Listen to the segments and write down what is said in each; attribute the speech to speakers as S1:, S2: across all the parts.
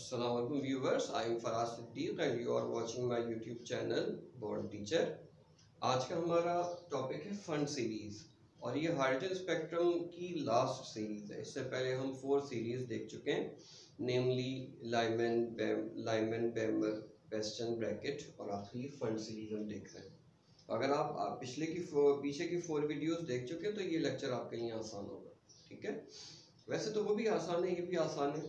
S1: Assalamualaikum viewers, I am Faraz Siddiq and you are watching my YouTube channel Born Teacher। आज का हमारा topic है fund series और ये हाइड्रोजन स्पेक्ट्रम की लास्ट सीरीज है। इससे पहले हम 4 सीरीज देख चुके हैं, नेमली लाइमन बेमर वेस्टर्न ब्रैकेट और आखिरी फंड सीरीज हम देख रहे हैं। अगर आप पीछे की 4 वीडियोस देख चुके हैं तो ये लेक्चर आपके लिए आसान होगा। ठीक है, वैसे तो वो भी आसान है, ये भी आसान है।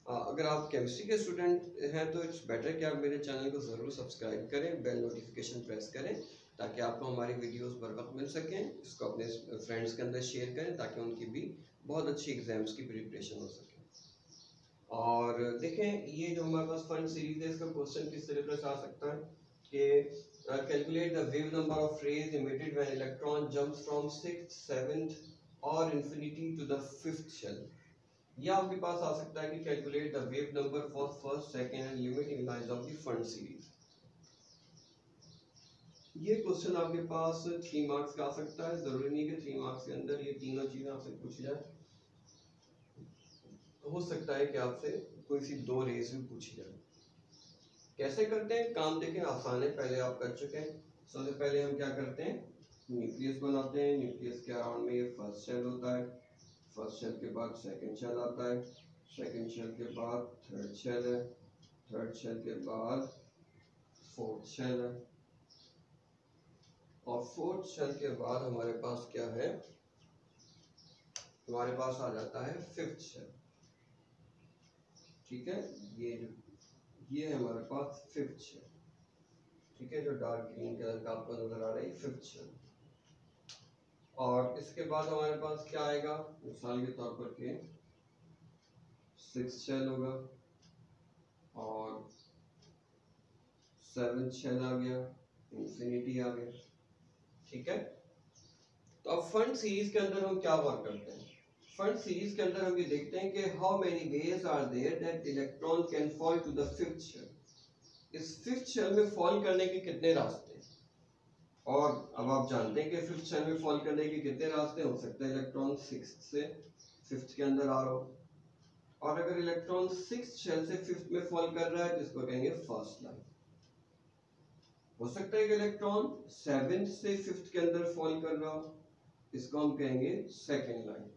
S1: अगर आप केमिस्ट्री के स्टूडेंट हैं तो इट्स बेटर कि आप मेरे चैनल को ज़रूर सब्सक्राइब करें, बेल नोटिफिकेशन प्रेस करें ताकि आपको हमारी वीडियोस बर वक्त मिल सकें। इसको अपने फ्रेंड्स के अंदर शेयर करें ताकि उनकी भी बहुत अच्छी एग्जाम्स की प्रिपरेशन हो सके। और देखें, ये जो हमारे पास फंड सीरीज है, इसका क्वेश्चन किस तरीके से आ सकता है कि calculate the wave number of rays emitted when electron jumps from 6th 7th और infinity to the 5th shell. या आपके पास आ सकता है कि calculate the wave number for first second and limiting lines of the fund series. ये question आपके पास 3 marks का आ सकता है। जरूरी नहीं कि 3 मार्क्स के अंदर ये तीनों चीजें आपसे पूछी जाए, हो सकता है कि आपसे कोई सी 2 रेस भी पूछी जाए। कैसे करते हैं काम, देखें आसान है, पहले आप कर चुके हैं। सबसे पहले हम क्या करते हैं, न्यूक्लियस बनाते हैं। न्यूक्लियस के अराउंड में ये फर्स्ट शेल होता है, फर्स्ट शेल के बाद सेकंड शेल आता है, सेकंड शेल के बाद थर्ड शेल है, थर्ड शेल के बाद फोर्थ शेल है और फोर्थ शेल के बाद हमारे पास क्या है, हमारे पास आ जाता है फिफ्थ शेल। ठीक है, ये है हमारे पास फिफ्थ शेल। ठीक है, जो डार्क ग्रीन कलर का आपको नजर आ रहा है फिफ्थ शेल। और इसके बाद हमारे पास क्या आएगा, मिसाल के तौर पर के 6th शेल होगा और 7th शेल आ गया, इंफिनिटी आ गया। ठीक है, तो अब फंड सीरीज के अंदर हम क्या वर्क करते हैं। फंड सीरीज के अंदर हम ये देखते हैं कि how many ways are there that electron can fall to the 5th shell. इस 5th शेल में फॉल करने के कितने रास्ते हैं, और अब आप जानते हैं कि 5th शेल में फॉल करने के कितने रास्ते हो सकते हैं। इलेक्ट्रॉन 6th से 5th के अंदर आ रहा हो, और अगर इलेक्ट्रॉन 6th शेल से 5th में फॉल कर रहा है तो इसको कहेंगे फर्स्ट लाइन। हो सकता है कि इलेक्ट्रॉन 7th से 5th के अंदर फॉल कर रहा हो, इसको हम कहेंगे सेकेंड लाइन।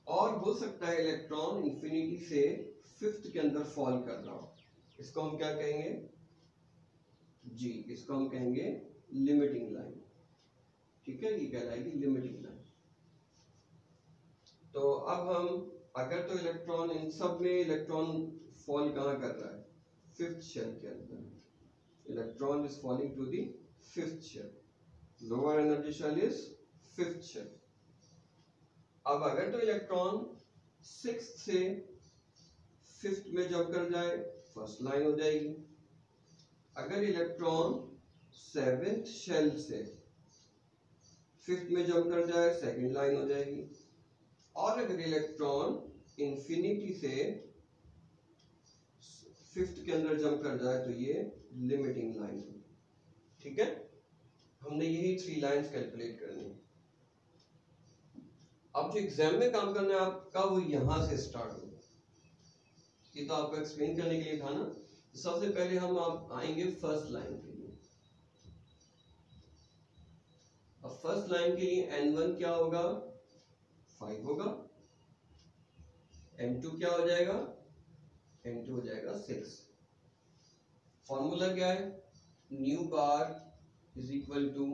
S1: और हो सकता है इलेक्ट्रॉन इंफिनिटी से 5th के अंदर फॉल कर रहा हो, इसको हम क्या कहेंगे जी, इसको हम कहेंगे लिमिटिंग लाइन। ठीक है, ये कहलाएगी लिमिटिंग लाइन। तो अब हम अगर तो इलेक्ट्रॉन इन सब में इलेक्ट्रॉन फॉल कहाँ कर रहा है, 5th शेल के अंदर। Electron is falling to the 5th shell, lower energy shell is 5th shell. अब अगर तो इलेक्ट्रॉन 6th से 5th में जंप कर जाए, फर्स्ट लाइन हो जाएगी। अगर इलेक्ट्रॉन 7th शेल से 5th में जंप कर जाए, सेकंड लाइन हो जाएगी। और अगर इलेक्ट्रॉन इंफिनिटी से 5th के अंदर जंप कर जाए तो ये लिमिटिंग लाइन होगी। ठीक है, हमने यही 3 लाइंस कैलकुलेट करनी है। अब जो एग्जाम में काम करना है आपका वो यहां से स्टार्ट होगा। ये तो आपको एक्सप्लेन करने के लिए था ना। सबसे पहले हम आप आएंगे फर्स्ट लाइन के लिए। अब फर्स्ट लाइन के लिए n1 क्या होगा, 5 होगा। n2 क्या हो जाएगा, n2 हो जाएगा 6। फॉर्मूला क्या है, nu bar is equal to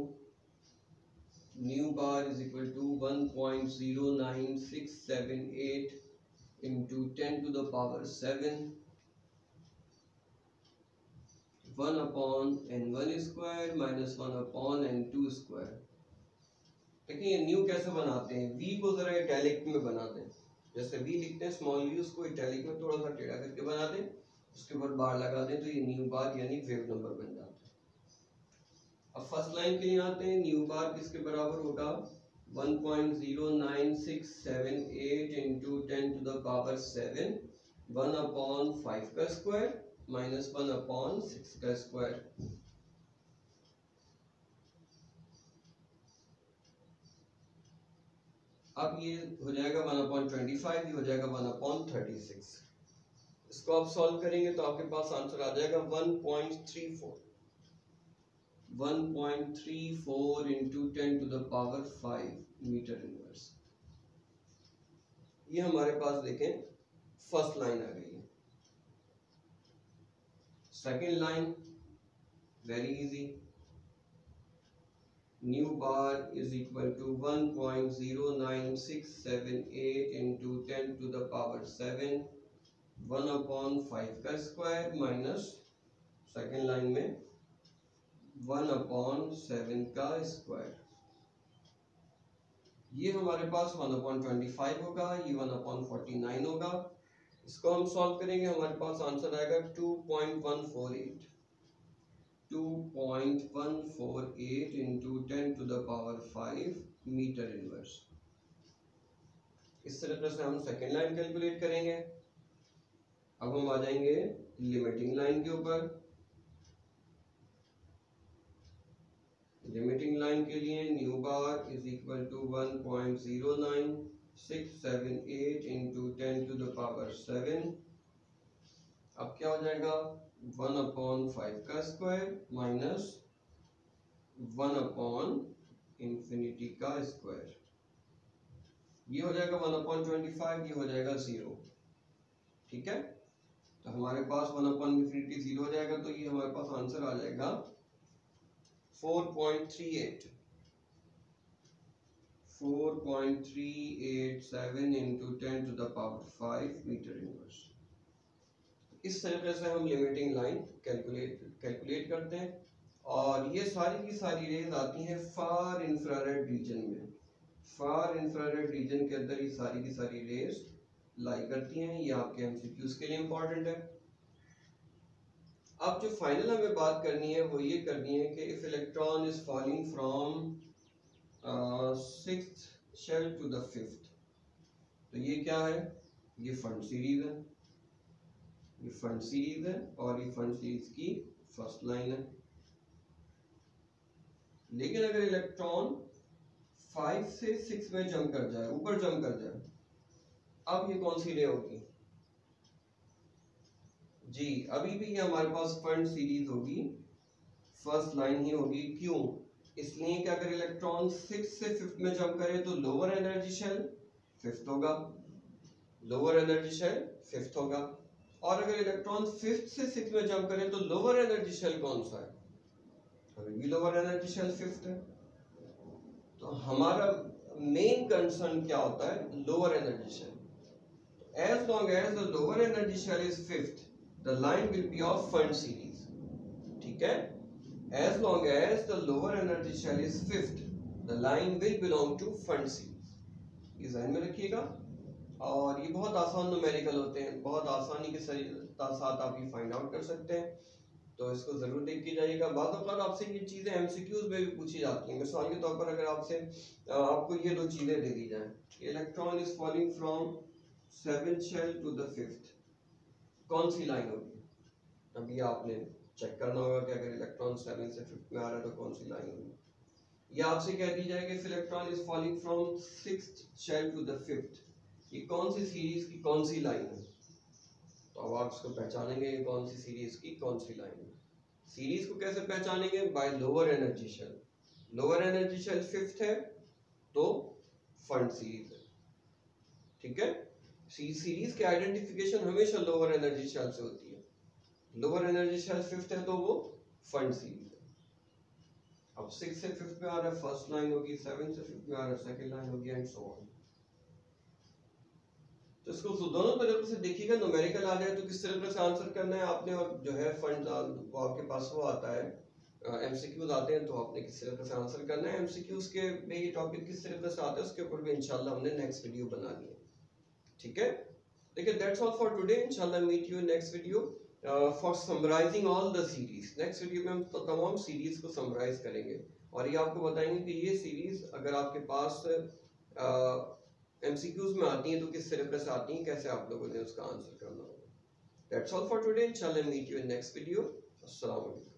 S1: 1.09678 into 10 to the power 7 1 upon n1 square minus 1 upon n2 square। देखिए ये न्यू कैसे बनाते हैं, v को जरा इटैलिक में बनाते हैं। जैसे v लिखते हैं स्मॉल v, उसको इटैलिक में थोड़ा सा टेढ़ा करके बनाते हैं, उसके ऊपर बार लगा दें तो ये न्यू बार यानी वेव नंबर बन जाता है। अब फर्स्ट लाइन के लिए आते हैं, न्यू बार किसके बराबर होगा, 1.09678 into 10 to the power 7 1 upon 5 का स्क्वायर माइनस 1 upon 6 का स्क्वायर। अब ये हो जाएगा 1/25, ये हो जाएगा 1/36। इसको आप सॉल्व करेंगे तो आपके पास आंसर आ जाएगा 1.34 into 10 to the power 5 metre inverse. ये हमारे पास देखें फर्स्ट लाइन आ गई है। Second line very easy, nu bar is equal to 1.09678 into 10 to the power 7 1/5 का स्क्वायर माइनस सेकेंड लाइन में 1/7 का स्क्वायर। ये हमारे पास 1/25 होगा, ये 1/49 होगा। इसको हम सॉल्व करेंगे, हमारे पास आंसर आएगा 2.148 into 10 to the power 5 metre inverse. इस तरीके से हम सेकेंड लाइन कैलकुलेट करेंगे। अब हम आ जाएंगे लिमिटिंग लाइन के ऊपर। लिमिटिंग लाइन के लिए nu bar is equal to 1.09678 into 10 to the power 7। अब क्या हो जाएगा 1/5 का स्क्वायर माइनस 1/∞ का स्क्वायर। ये हो जाएगा 1/25, ये हो जाएगा 0। ठीक है, तो हमारे पास 1/∞ 0 हो जाएगा, तो ये हमारे पास आंसर आ जाएगा 4.387 into 10 to the power 5 metre inverse. इस तरीके से हम लिमिटिंग लाइन कैलकुलेट करते हैं। और ये सारी की सारी रेज आती हैं फार इंफ्रारेड रीजन में। फार इंफ्रारेड रीजन के अंदर ये सारी की सारी रेज लाई करती हैं। ये आपके एमसीक्यूज के लिए इंपॉर्टेंट है। अब जो फाइनल हमें बात करनी है वो ये करनी है कि if electron is falling from 6th shell to the 5th, तो ये क्या है, ये फंड सीरीज है, ये फंड सीरीज है और ये फंड सीरीज की फर्स्ट लाइन है। लेकिन अगर इलेक्ट्रॉन 5 से 6 में जंप कर जाए, ऊपर जंप कर जाए, अब ये कौन सी रे होगी जी, अभी भी ये हमारे पास फंड सीरीज होगी, फर्स्ट लाइन ही होगी। क्यों? इसलिए कि अगर इलेक्ट्रॉन 6 से 5 में जंप करे तो लोअर एनर्जी शेल 5th होगा, लोअर एनर्जी शेल 5th होगा। और अगर इलेक्ट्रॉन 5th से 6 में जंप करे तो लोअर एनर्जी शेल कौन सा है, अभी भी लोअर एनर्जी शेल 5th है। तो हमारा मेन कंसर्न क्या होता है, lower energy shell. As long as the lower energy shell is 5th, the line will be of fund series. ठीक है, as long as the lower energy shell is 5th, the line will belong to fund series. ये ध्यान में रखिएगा। और ये बहुत आसान न्यूमेरिकल होते हैं, बहुत आसानी के साथ आप ये फाइंड आउट कर सकते हैं, तो इसको जरूर देख के जाइएगा। बाद औक़ात आपसे ये चीजें एमसीक्यूज में भी पूछी जाती हैं। मिसाल के तौर पर अगर आपको ये दो चीजें दे दी जाए, electron is falling from 7th shell to the 5th, कौन सी लाइन होगी? अभी आपने चेक करना होगा कि अगर इलेक्ट्रॉन 7 से 5th में आ रहा है तो कौन सी लाइन होगी। या आपसे कह दी जाए कि electron is falling from 6th shell to the 5th, ये कौन सी सीरीज की कौन सी लाइन है? तो अब आप इसको पहचानेंगे कि कौन सी सीरीज की कौन सी लाइन है। सीरीज को कैसे पहचानेंगे? By lower energy shell. Lower energy shell 5th है तो फंड सीरीज है। ठीक है, सीरीज के आइडेंटिफिकेशन हमेशा लोअर एनर्जी शेल से होती है। लोअर एनर्जी शेल 5th है तो वो फंड सीरीज है। अब 6 से 5th में आ रहा है फर्स्ट लाइन होगी, 7 से 5th में आ रहा है सेकंड लाइन होगी, एंड सो ऑन। तो इसको दोनों तरीके से देखिएगा। न्यूमेरिकल आ जाए तो किस तरीके से आंसर करना है आपने, और जो है फंड वो आपके पास वो आता है, एमसीक्यूज आते हैं तो आपने किस तरीके से आंसर करना है। एमसीक्यूज के में ये टॉपिक किस तरीके से आता है उसके ऊपर भी इंशाल्लाह हमने नेक्स्ट वीडियो बनानी है। ठीक है, देखिए दैट्स ऑल फॉर टुडे। इंशाल्लाह meet you next video for summarising all the series. Next video में हम तमाम सीरीज को समराइज करेंगे और ये आपको बताएंगे कि ये सीरीज अगर आपके पास एमसीक्यूज में आती हैं तो किस तरीके से आती हैं, कैसे आप लोगों ने उसका आंसर करना होगा। That's all for today. इंशाल्लाह meet you in next video. अस्सलाम वालेकुम।